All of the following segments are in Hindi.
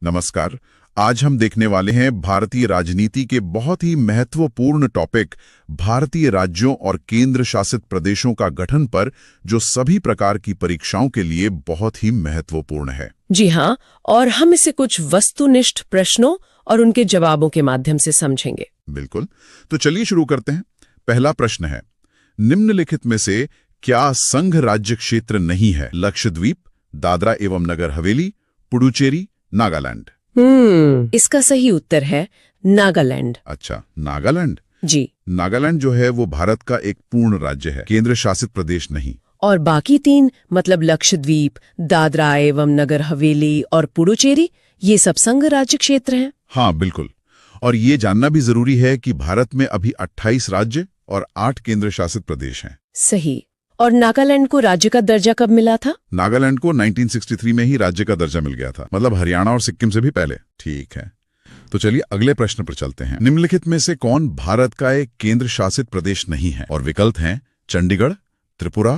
नमस्कार। आज हम देखने वाले हैं भारतीय राजनीति के बहुत ही महत्वपूर्ण टॉपिक भारतीय राज्यों और केंद्र शासित प्रदेशों का गठन पर, जो सभी प्रकार की परीक्षाओं के लिए बहुत ही महत्वपूर्ण है। जी हाँ, और हम इसे कुछ वस्तुनिष्ठ प्रश्नों और उनके जवाबों के माध्यम से समझेंगे। बिल्कुल, तो चलिए शुरू करते हैं। पहला प्रश्न है, निम्नलिखित में से क्या संघ राज्य क्षेत्र नहीं है? लक्षद्वीप, दादरा एवं नगर हवेली, पुडुचेरी, नागालैंड। इसका सही उत्तर है नागालैंड। अच्छा, नागालैंड। जी। नागालैंड जो है वो भारत का एक पूर्ण राज्य है, केंद्र शासित प्रदेश नहीं। और बाकी तीन मतलब लक्षद्वीप, दादरा एवं नगर हवेली और पुडुचेरी, ये सब संघ राज्य क्षेत्र हैं। हाँ बिल्कुल, और ये जानना भी जरूरी है कि भारत में अभी 28 राज्य और 8 केंद्र शासित प्रदेश हैं। सही। और नागालैंड को राज्य का दर्जा कब मिला था? नागालैंड को 1963 में ही राज्य का दर्जा मिल गया था, मतलब हरियाणा और सिक्किम से भी पहले। ठीक है, तो चलिए अगले प्रश्न पर चलते हैं। निम्नलिखित में से कौन भारत का एक केंद्र शासित प्रदेश नहीं है? और विकल्प हैं चंडीगढ़, त्रिपुरा,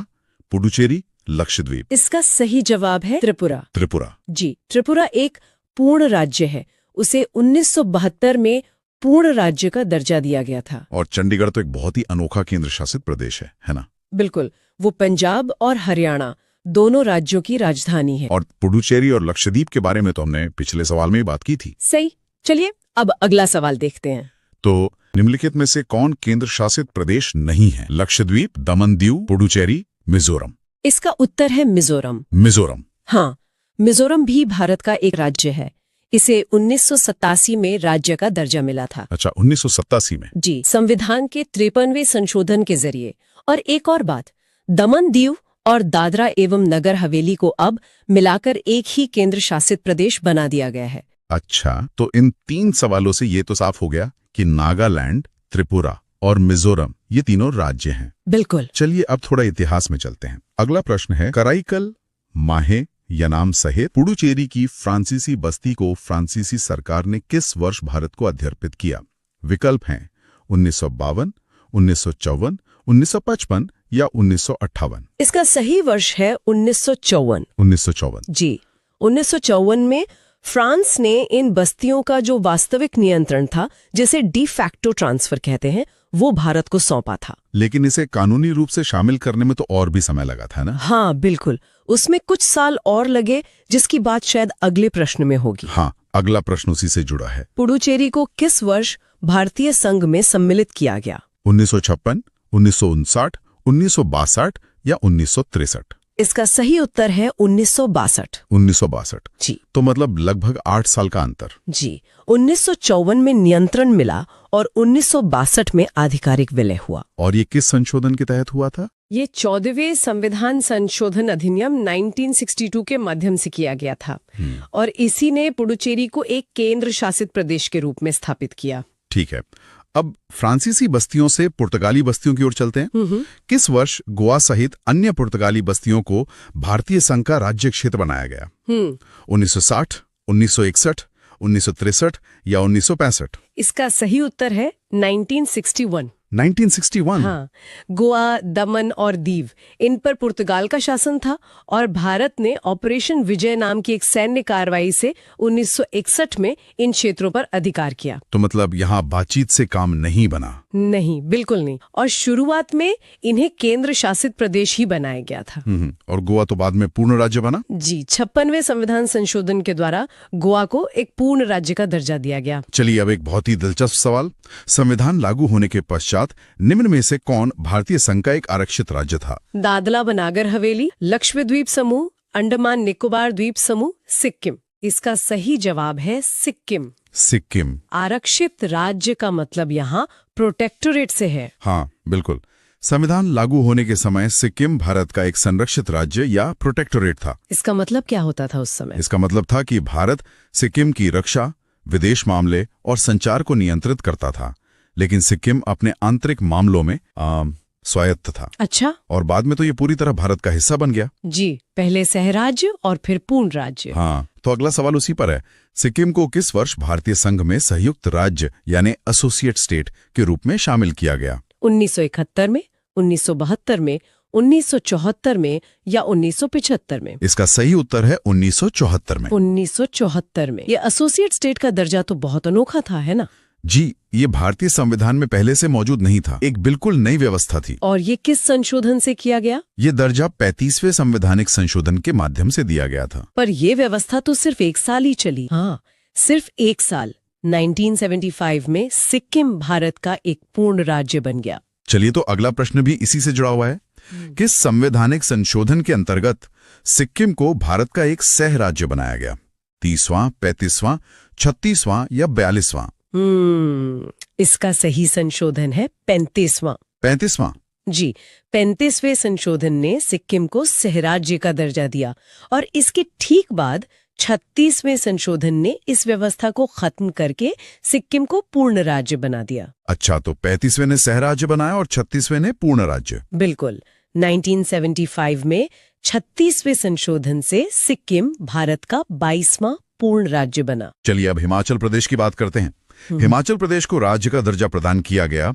पुडुचेरी, लक्षद्वीप। इसका सही जवाब है त्रिपुरा। त्रिपुरा। जी, त्रिपुरा एक पूर्ण राज्य है। उसे 1972 में पूर्ण राज्य का दर्जा दिया गया था। और चंडीगढ़ तो एक बहुत ही अनोखा केंद्र शासित प्रदेश है ना? बिल्कुल, वो पंजाब और हरियाणा दोनों राज्यों की राजधानी है। और पुडुचेरी और लक्षद्वीप के बारे में तो हमने पिछले सवाल में ही बात की थी। सही। चलिए अब अगला सवाल देखते हैं। तो निम्नलिखित में से कौन केंद्र शासित प्रदेश नहीं है? लक्षद्वीप, दमन दीव, पुडुचेरी, मिजोरम। इसका उत्तर है मिजोरम। मिजोरम। हाँ, मिजोरम भी भारत का एक राज्य है। इसे 1987 में राज्य का दर्जा मिला था। अच्छा, 1987 में? जी, संविधान के 53वें संशोधन के जरिए। और एक और बात, दमन दीव और दादरा एवं नगर हवेली को अब मिलाकर एक ही केंद्र शासित प्रदेश बना दिया गया है। अच्छा, तो इन 3 सवालों से ये तो साफ हो गया कि नागालैंड, त्रिपुरा और मिजोरम ये तीनों राज्य हैं। बिल्कुल। चलिए अब थोड़ा इतिहास में चलते हैं। अगला प्रश्न है, कराईकल, माहे, यनाम सहित पुडुचेरी की फ्रांसीसी बस्ती को फ्रांसीसी सरकार ने किस वर्ष भारत को अर्पित किया? विकल्प हैं 1952, 1954, 1955 या 1958। इसका सही वर्ष है 1954। 1954। जी, 1954 में फ्रांस ने इन बस्तियों का जो वास्तविक नियंत्रण था, जिसे डी फैक्टो ट्रांसफर कहते हैं, वो भारत को सौंपा था। लेकिन इसे कानूनी रूप से शामिल करने में तो और भी समय लगा था ना? हाँ बिल्कुल, उसमें कुछ साल और लगे, जिसकी बात शायद अगले प्रश्न में होगी। हाँ, अगला प्रश्न उसी से जुड़ा है। पुडुचेरी को किस वर्ष भारतीय संघ में सम्मिलित किया गया? 1956, 1959, 1962 या 1963? इसका सही उत्तर है 1962। 1962। जी। तो मतलब लगभग 8 साल का अंतर। जी, 1954 में नियंत्रण मिला और 1962 में आधिकारिक विलय हुआ। और ये किस संशोधन के तहत हुआ था? ये 14वें संविधान संशोधन अधिनियम 1962 के माध्यम से किया गया था। और इसी ने पुडुचेरी को एक केंद्र शासित प्रदेश के रूप में स्थापित किया। ठीक है, अब फ्रांसीसी बस्तियों से पुर्तगाली बस्तियों की ओर चलते हैं। किस वर्ष गोवा सहित अन्य पुर्तगाली बस्तियों को भारतीय संघ का राज्य क्षेत्र बनाया गया? 1960, 1961, 1963 या 1965? इसका सही उत्तर है 1961। 1961? हाँ, गोवा, दमन और दीव, इन पर पुर्तगाल का शासन था और भारत ने ऑपरेशन विजय नाम की एक सैन्य कार्रवाई से 1961 में इन क्षेत्रों पर अधिकार किया। तो मतलब यहाँ बातचीत से काम नहीं बना? नहीं, बिल्कुल नहीं। और शुरुआत में इन्हें केंद्र शासित प्रदेश ही बनाया गया था। और गोवा तो बाद में पूर्ण राज्य बना? जी, 56वें संविधान संशोधन के द्वारा गोवा को एक पूर्ण राज्य का दर्जा दिया गया। चलिए अब एक बहुत ही दिलचस्प सवाल, संविधान लागू होने के पश्चात निम्न में से कौन भारतीय संघ का एक आरक्षित राज्य था? दादरा व नागर हवेली, लक्षद्वीप समूह, अंडमान निकोबार द्वीप समूह, सिक्किम। इसका सही जवाब है सिक्किम। सिक्किम। आरक्षित राज्य का मतलब यहाँ प्रोटेक्टोरेट से है। हाँ बिल्कुल, संविधान लागू होने के समय सिक्किम भारत का एक संरक्षित राज्य या प्रोटेक्टोरेट था। इसका मतलब क्या होता था उस समय? इसका मतलब था कि भारत सिक्किम की रक्षा, विदेश मामले और संचार को नियंत्रित करता था, लेकिन सिक्किम अपने आंतरिक मामलों में स्वायत्त था। अच्छा। और बाद में तो ये पूरी तरह भारत का हिस्सा बन गया। जी, पहले सहराज्य और फिर पूर्ण राज्य। हाँ, तो अगला सवाल उसी पर है, सिक्किम को किस वर्ष भारतीय संघ में संयुक्त राज्य यानी एसोसिएट स्टेट के रूप में शामिल किया गया? 1971 में, 1972 में, 1974 में या 1975 में? इसका सही उत्तर है 1974 में। 1974 में। ये एसोसिएट स्टेट का दर्जा तो बहुत अनोखा था, है ना? जी, ये भारतीय संविधान में पहले से मौजूद नहीं था, एक बिल्कुल नई व्यवस्था थी। और ये किस संशोधन से किया गया? ये दर्जा 35वें संवैधानिक संशोधन के माध्यम से दिया गया था। पर ये व्यवस्था तो सिर्फ 1 साल ही चली। हाँ, सिर्फ 1 साल। 1975 में सिक्किम भारत का एक पूर्ण राज्य बन गया। चलिए, तो अगला प्रश्न भी इसी से जुड़ा हुआ है। किस संवैधानिक संशोधन के अंतर्गत सिक्किम को भारत का एक सह राज्य बनाया गया? 30वां, 35वां, 36वां या 42वां? इसका सही संशोधन है 35वां। 35वां? जी, 35वें संशोधन ने सिक्किम को सहराज्य का दर्जा दिया और इसके ठीक बाद 36वें संशोधन ने इस व्यवस्था को खत्म करके सिक्किम को पूर्ण राज्य बना दिया। अच्छा, तो 35वें ने सहराज्य बनाया और 36वें ने पूर्ण राज्य। बिल्कुल। 1975 में 36वें संशोधन से सिक्किम भारत का 22वां पूर्ण राज्य बना। चलिए, अब हिमाचल प्रदेश की बात करते हैं। हिमाचल प्रदेश को राज्य का दर्जा प्रदान किया गया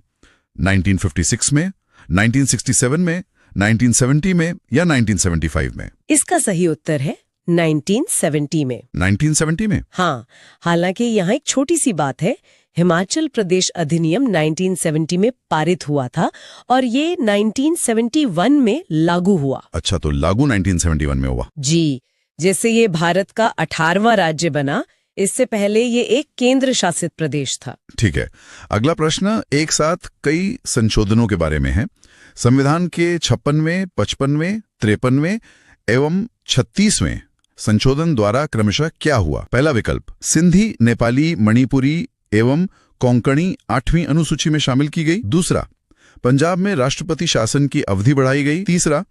1956 में, 1967 में, 1970 में या 1975 में? इसका सही उत्तर है 1970 में। 1970 में? हाँ, हालांकि यहाँ एक छोटी सी बात है। हिमाचल प्रदेश अधिनियम 1970 में पारित हुआ था और ये 1971 में लागू हुआ। अच्छा, तो लागू 1971 में हुआ। जी, जैसे ये भारत का 18वां राज्य बना, इससे पहले ये एक केंद्र शासित प्रदेश था। ठीक है, अगला प्रश्न एक साथ कई संशोधनों के बारे में है। संविधान के 56वें, 55वें, 53वें एवं 36वें संशोधन द्वारा क्रमशः क्या हुआ? पहला विकल्प, सिंधी, नेपाली, मणिपुरी एवं कोंकणी 8वीं अनुसूची में शामिल की गई। दूसरा, पंजाब में राष्ट्रपति शासन की अवधि बढ़ाई गई। तीसरा,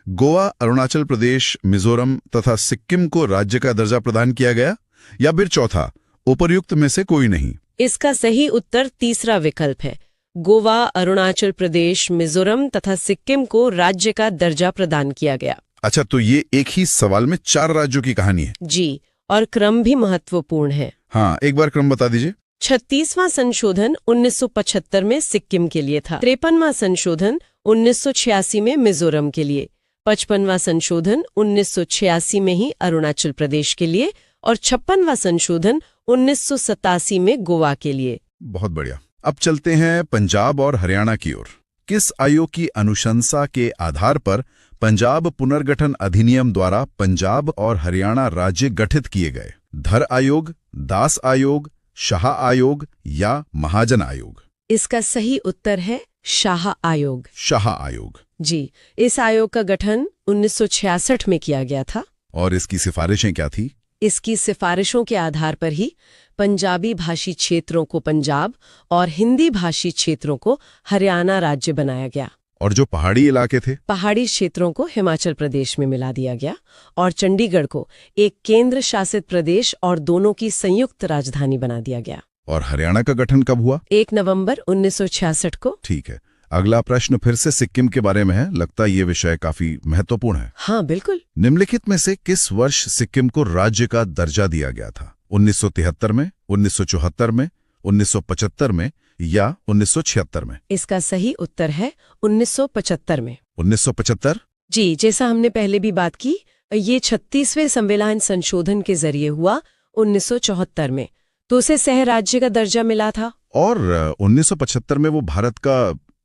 गोवा, अरुणाचल प्रदेश, मिजोरम तथा सिक्किम को राज्य का दर्जा प्रदान किया गया। या फिर चौथा, उपर्युक्त में से कोई नहीं। इसका सही उत्तर तीसरा विकल्प है। गोवा, अरुणाचल प्रदेश, मिजोरम तथा सिक्किम को राज्य का दर्जा प्रदान किया गया। अच्छा, तो ये एक ही सवाल में 4 राज्यों की कहानी है। जी, और क्रम भी महत्वपूर्ण है। हाँ, एक बार क्रम बता दीजिए। 36वां संशोधन 1975 में सिक्किम के लिए था। 53वां संशोधन 1986 में मिजोरम के लिए। 55वां संशोधन 1986 में ही अरुणाचल प्रदेश के लिए और 56वां संशोधन 1987 में गोवा के लिए। बहुत बढ़िया। अब चलते हैं पंजाब और हरियाणा की ओर। किस आयोग की अनुशंसा के आधार पर पंजाब पुनर्गठन अधिनियम द्वारा पंजाब और हरियाणा राज्य गठित किए गए? धर आयोग, दास आयोग, शाह आयोग या महाजन आयोग? इसका सही उत्तर है शाह आयोग। शाह आयोग। जी, इस आयोग का गठन 1966 में किया गया था। और इसकी सिफारिशें क्या थी? इसकी सिफारिशों के आधार पर ही पंजाबी भाषी क्षेत्रों को पंजाब और हिंदी भाषी क्षेत्रों को हरियाणा राज्य बनाया गया। और जो पहाड़ी इलाके थे? पहाड़ी क्षेत्रों को हिमाचल प्रदेश में मिला दिया गया और चंडीगढ़ को एक केंद्र शासित प्रदेश और दोनों की संयुक्त राजधानी बना दिया गया। और हरियाणा का गठन कब हुआ? 1 नवंबर 1966 को। ठीक है, अगला प्रश्न फिर से सिक्किम के बारे में है। लगता है ये विषय काफी महत्वपूर्ण है। हाँ, बिल्कुल। निम्नलिखित में से किस वर्ष सिक्किम को राज्य का दर्जा दिया गया था? 1973 में, 1974 में, 1975 में या 1976 में? इसका सही उत्तर है 1975 में। 1975? जी, जैसा हमने पहले भी बात की, ये 36वें संविधान संशोधन के जरिए हुआ 1974 में, तो उसे सह राज्य का दर्जा मिला था। और 1975 में वो भारत का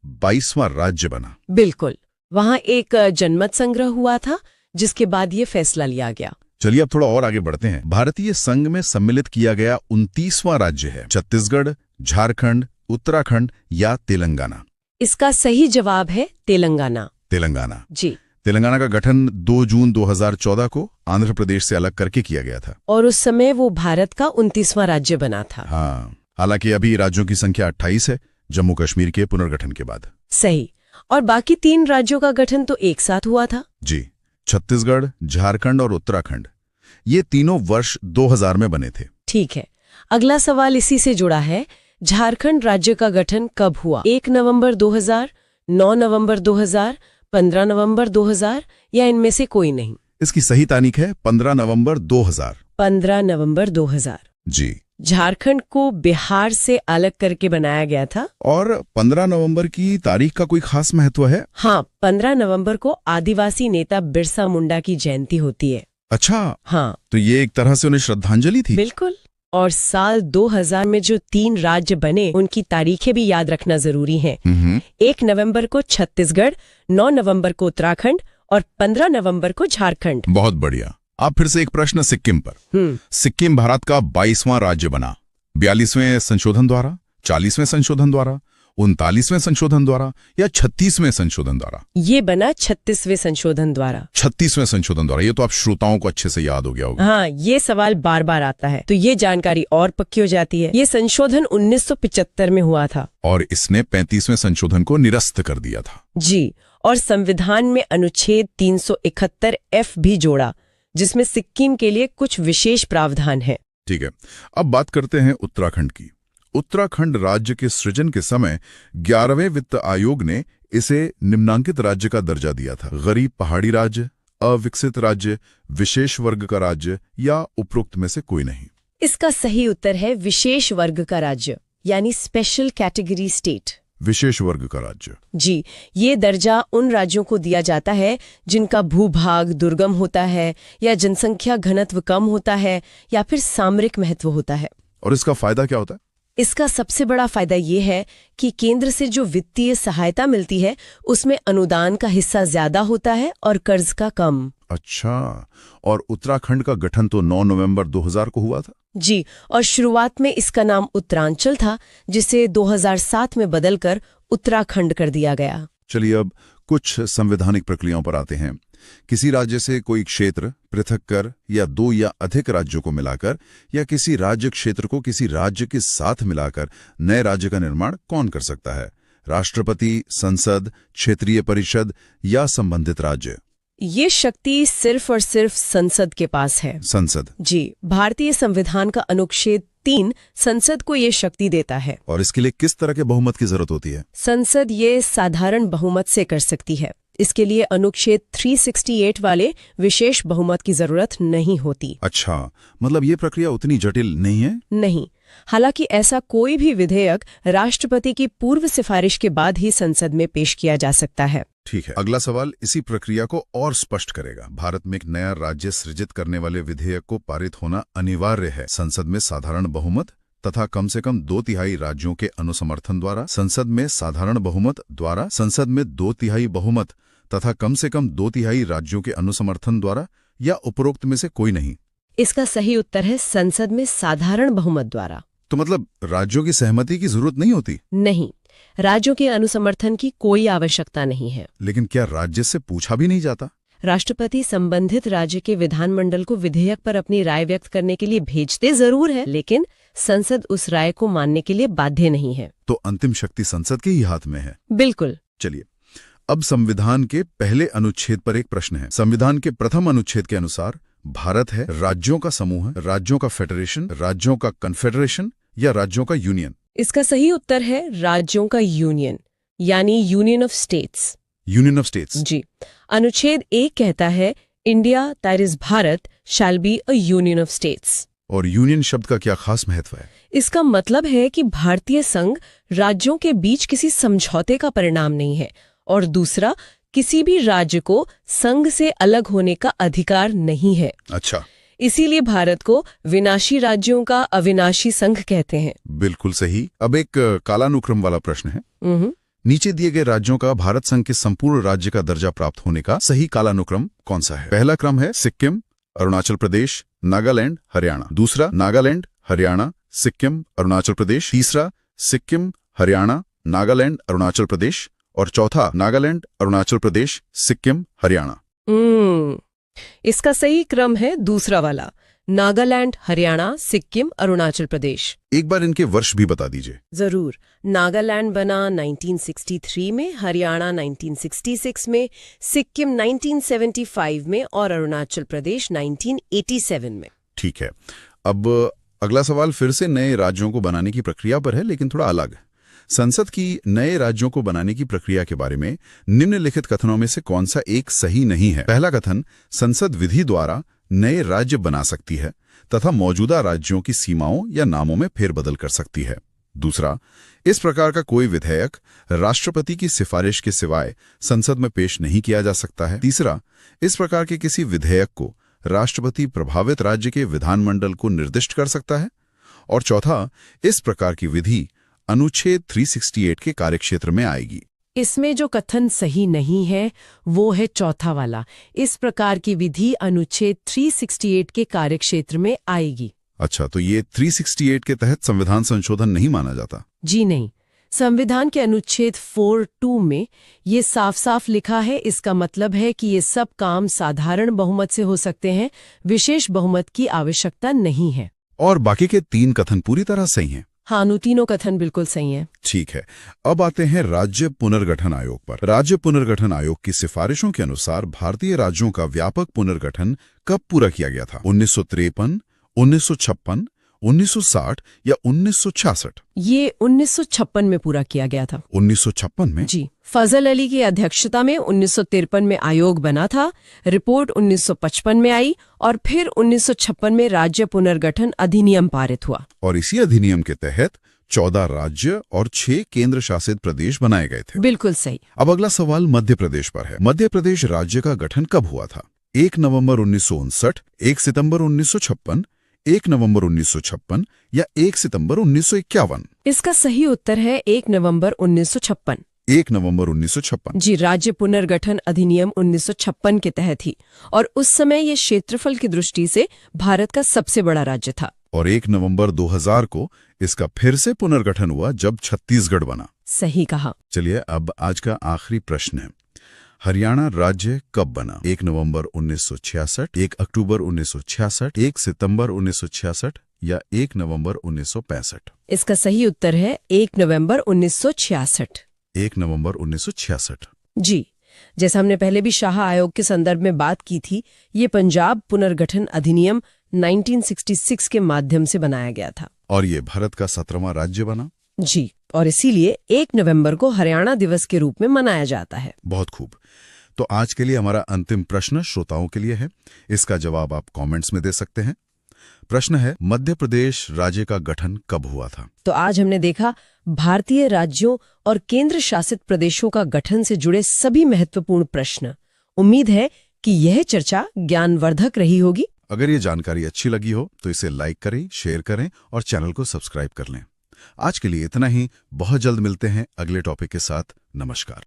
22वां राज्य बना। बिल्कुल, वहाँ एक जनमत संग्रह हुआ था जिसके बाद ये फैसला लिया गया। चलिए, अब थोड़ा और आगे बढ़ते हैं। भारतीय संघ में सम्मिलित किया गया 29वां राज्य है छत्तीसगढ़, झारखंड, उत्तराखंड या तेलंगाना? इसका सही जवाब है तेलंगाना। तेलंगाना। जी। तेलंगाना का गठन 2 जून 2014 को आंध्र प्रदेश से अलग करके किया गया था। और उस समय वो भारत का 29वां राज्य बना था। हाँ, हालांकि अभी राज्यों की संख्या 28 है जम्मू कश्मीर के पुनर्गठन के बाद। सही। और बाकी 3 राज्यों का गठन तो एक साथ हुआ था। जी, छत्तीसगढ़, झारखंड और उत्तराखंड, ये तीनों वर्ष 2000 में बने थे। ठीक है, अगला सवाल इसी से जुड़ा है। झारखंड राज्य का गठन कब हुआ? 1 नवंबर 2000, 9 नवंबर 2000, 15 नवंबर 2000 या इनमें से कोई नहीं? इसकी सही तारीख है 15 नवंबर 2000। 15 नवंबर 2000। जी, झारखंड को बिहार से अलग करके बनाया गया था। और 15 नवंबर की तारीख का कोई खास महत्व है? हाँ, 15 नवंबर को आदिवासी नेता बिरसा मुंडा की जयंती होती है। अच्छा, हाँ, तो ये एक तरह से उन्हें श्रद्धांजलि थी। बिल्कुल। और साल 2000 में जो 3 राज्य बने उनकी तारीखें भी याद रखना जरूरी है। 1 नवंबर को छत्तीसगढ़, 9 नवंबर को उत्तराखंड और 15 नवंबर को झारखंड। बहुत बढ़िया। अब फिर से एक प्रश्न सिक्किम पर। सिक्किम भारत का 22वां राज्य बना, 42वें संशोधन द्वारा, 40वें संशोधन द्वारा, 39वें संशोधन द्वारा या 36वें संशोधन द्वारा? ये बना 36वें संशोधन द्वारा। 36वें संशोधन द्वारा, ये तो आप श्रोताओं को अच्छे से याद हो गया होगा। हाँ, ये सवाल बार बार आता है, तो ये जानकारी और पक्की हो जाती है। ये संशोधन 1975 में हुआ था और इसने 35वें संशोधन को निरस्त कर दिया था। जी, और संविधान में अनुच्छेद 371F भी जोड़ा, जिसमें सिक्किम के लिए कुछ विशेष प्रावधान है। ठीक है, अब बात करते हैं उत्तराखंड की। उत्तराखंड राज्य के सृजन के समय 11वें वित्त आयोग ने इसे निम्नांकित राज्य का दर्जा दिया था। गरीब पहाड़ी राज्य, अविकसित राज्य, विशेष वर्ग का राज्य या उपरोक्त में से कोई नहीं। इसका सही उत्तर है विशेष वर्ग का राज्य, यानी स्पेशल कैटेगरी स्टेट। विशेष वर्ग का राज्य। जी, ये दर्जा उन राज्यों को दिया जाता है जिनका भूभाग दुर्गम होता है या जनसंख्या घनत्व कम होता है या फिर सामरिक महत्व होता है। और इसका फायदा क्या होता है? इसका सबसे बड़ा फायदा ये है कि केंद्र से जो वित्तीय सहायता मिलती है उसमें अनुदान का हिस्सा ज्यादा होता है और कर्ज का कम। अच्छा, और उत्तराखंड का गठन तो 9 नवंबर 2000 को हुआ था। जी, और शुरुआत में इसका नाम उत्तरांचल था, जिसे 2007 में बदलकर उत्तराखंड कर दिया गया। चलिए अब कुछ संवैधानिक प्रक्रियाओं पर आते हैं। किसी राज्य से कोई क्षेत्र पृथक कर या 2 या अधिक राज्यों को मिलाकर या किसी राज्य क्षेत्र को किसी राज्य के साथ मिलाकर नए राज्य का निर्माण कौन कर सकता है? राष्ट्रपति, संसद, क्षेत्रीय परिषद या संबंधित राज्य? ये शक्ति सिर्फ और सिर्फ संसद के पास है। संसद? जी, भारतीय संविधान का अनुच्छेद 3 संसद को ये शक्ति देता है। और इसके लिए किस तरह के बहुमत की जरूरत होती है? संसद ये साधारण बहुमत से कर सकती है। इसके लिए अनुच्छेद 368 वाले विशेष बहुमत की जरूरत नहीं होती। अच्छा, मतलब ये प्रक्रिया उतनी जटिल नहीं है? नहीं, हालांकि ऐसा कोई भी विधेयक राष्ट्रपति की पूर्व सिफारिश के बाद ही संसद में पेश किया जा सकता है। ठीक है, अगला सवाल इसी प्रक्रिया को और स्पष्ट करेगा। भारत में एक नया राज्य सृजित करने वाले विधेयक को पारित होना अनिवार्य है। संसद में साधारण बहुमत तथा कम से कम 2/3 राज्यों के अनुसमर्थन द्वारा, संसद में साधारण बहुमत द्वारा, संसद में 2/3 बहुमत तथा कम से कम 2/3 राज्यों के अनुसमर्थन द्वारा या उपरोक्त में से कोई नहीं। इसका सही उत्तर है संसद में साधारण बहुमत द्वारा। तो मतलब राज्यों की सहमति की जरूरत नहीं होती? नहीं, राज्यों के अनुसमर्थन की कोई आवश्यकता नहीं है। लेकिन क्या राज्य से पूछा भी नहीं जाता? राष्ट्रपति संबंधित राज्य के विधानमंडल को विधेयक पर अपनी राय व्यक्त करने के लिए भेजते जरूर है, लेकिन संसद उस राय को मानने के लिए बाध्य नहीं है। तो अंतिम शक्ति संसद के ही हाथ में है। बिल्कुल। चलिए, अब संविधान के पहले अनुच्छेद पर एक प्रश्न है। संविधान के प्रथम अनुच्छेद के अनुसार भारत है राज्यों का समूह, राज्यों का फेडरेशन, राज्यों का कन्फेडरेशन या राज्यों का यूनियन? इसका सही उत्तर है राज्यों का यूनियन, यानी union of states. Union of states? जी, अनुच्छेद 1 कहता है India that is Bharat shall be a union of states. और यूनियन शब्द का क्या खास महत्व है? इसका मतलब है कि भारतीय संघ राज्यों के बीच किसी समझौते का परिणाम नहीं है, और दूसरा, किसी भी राज्य को संघ से अलग होने का अधिकार नहीं है। अच्छा, इसीलिए भारत को विनाशी राज्यों का अविनाशी संघ कहते हैं। बिल्कुल सही। अब एक कालानुक्रम वाला प्रश्न है। नीचे दिए गए राज्यों का भारत संघ के संपूर्ण राज्य का दर्जा प्राप्त होने का सही कालानुक्रम कौन सा है? पहला क्रम है सिक्किम, अरुणाचल प्रदेश, नागालैंड, हरियाणा। दूसरा, नागालैंड, हरियाणा, सिक्किम, अरुणाचल प्रदेश। तीसरा, सिक्किम, हरियाणा, नागालैंड, अरुणाचल प्रदेश। और चौथा, नागालैंड, अरुणाचल प्रदेश, सिक्किम, हरियाणा। इसका सही क्रम है दूसरा वाला, नागालैंड, हरियाणा, सिक्किम, अरुणाचल प्रदेश। एक बार इनके वर्ष भी बता दीजिए। जरूर। नागालैंड बना 1963 में, हरियाणा 1966 में, सिक्किम 1975 में और अरुणाचल प्रदेश 1987 में। ठीक है, अब अगला सवाल फिर से नए राज्यों को बनाने की प्रक्रिया पर है, लेकिन थोड़ा अलग। संसद की नए राज्यों को बनाने की प्रक्रिया के बारे में निम्नलिखित कथनों में से कौन सा एक सही नहीं है? पहला कथन, संसद विधि द्वारा नए राज्य बना सकती है तथा मौजूदा राज्यों की सीमाओं या नामों में फेरबदल कर सकती है। दूसरा, इस प्रकार का कोई विधेयक राष्ट्रपति की सिफारिश के सिवाय संसद में पेश नहीं किया जा सकता है। तीसरा, इस प्रकार के किसी विधेयक को राष्ट्रपति प्रभावित राज्य के विधानमंडल को निर्दिष्ट कर सकता है। और चौथा, इस प्रकार की विधि अनुच्छेद 368 के कार्यक्षेत्र में आएगी। इसमें जो कथन सही नहीं है वो है चौथा वाला, इस प्रकार की विधि अनुच्छेद 368 के कार्यक्षेत्र में आएगी। अच्छा, तो ये 368 के तहत संविधान संशोधन नहीं माना जाता? जी नहीं, संविधान के अनुच्छेद 4(2) में ये साफ साफ लिखा है। इसका मतलब है कि ये सब काम साधारण बहुमत से हो सकते हैं, विशेष बहुमत की आवश्यकता नहीं है। और बाकी के 3 कथन पूरी तरह सही हैं? हाँ, तीनों कथन बिल्कुल सही हैं। ठीक है, अब आते हैं राज्य पुनर्गठन आयोग पर। राज्य पुनर्गठन आयोग की सिफारिशों के अनुसार भारतीय राज्यों का व्यापक पुनर्गठन कब पूरा किया गया था? 1953, 1956, 1960 या 1966? ये 1956 में पूरा किया गया था। 1956 में? जी, फजल अली की अध्यक्षता में 1953 में आयोग बना था। रिपोर्ट 1955 में आई और फिर 1956 में राज्य पुनर्गठन अधिनियम पारित हुआ। और इसी अधिनियम के तहत 14 राज्य और 6 केंद्र शासित प्रदेश बनाए गए थे। बिल्कुल सही। अब अगला सवाल मध्य प्रदेश पर है। मध्य प्रदेश राज्य का गठन कब हुआ था? 1 नवंबर 1959, 1 सितंबर 1956, 1 नवंबर 1956 या 1 सितंबर 1951? इसका सही उत्तर है 1 नवंबर 1956। 1 नवंबर 1956। जी, राज्य पुनर्गठन अधिनियम 1956 के तहत ही, और उस समय ये क्षेत्रफल की दृष्टि से भारत का सबसे बड़ा राज्य था। और 1 नवंबर 2000 को इसका फिर से पुनर्गठन हुआ जब छत्तीसगढ़ बना। सही कहा। चलिए, अब आज का आखिरी प्रश्न है, हरियाणा राज्य कब बना? 1 नवंबर 1966, 1 अक्टूबर 1966, 1 सितंबर 1966 या 1 नवंबर 1965? इसका सही उत्तर है 1 नवंबर 1966। 1 नवंबर 1966। जी, जैसा हमने पहले भी शाह आयोग के संदर्भ में बात की थी, ये पंजाब पुनर्गठन अधिनियम 1966 के माध्यम से बनाया गया था। और ये भारत का 17वां राज्य बना। जी, और इसीलिए 1 नवंबर को हरियाणा दिवस के रूप में मनाया जाता है। बहुत खूब। तो आज के लिए हमारा अंतिम प्रश्न श्रोताओं के लिए है। इसका जवाब आप कमेंट्स में दे सकते हैं। प्रश्न है, मध्य प्रदेश राज्य का गठन कब हुआ था? तो आज हमने देखा भारतीय राज्यों और केंद्र शासित प्रदेशों का गठन से जुड़े सभी महत्वपूर्ण प्रश्न। उम्मीद है कि यह चर्चा ज्ञानवर्धक रही होगी। अगर ये जानकारी अच्छी लगी हो तो इसे लाइक करें, शेयर करें और चैनल को सब्सक्राइब कर लें। आज के लिए इतना ही। बहुत जल्द मिलते हैं अगले टॉपिक के साथ। नमस्कार।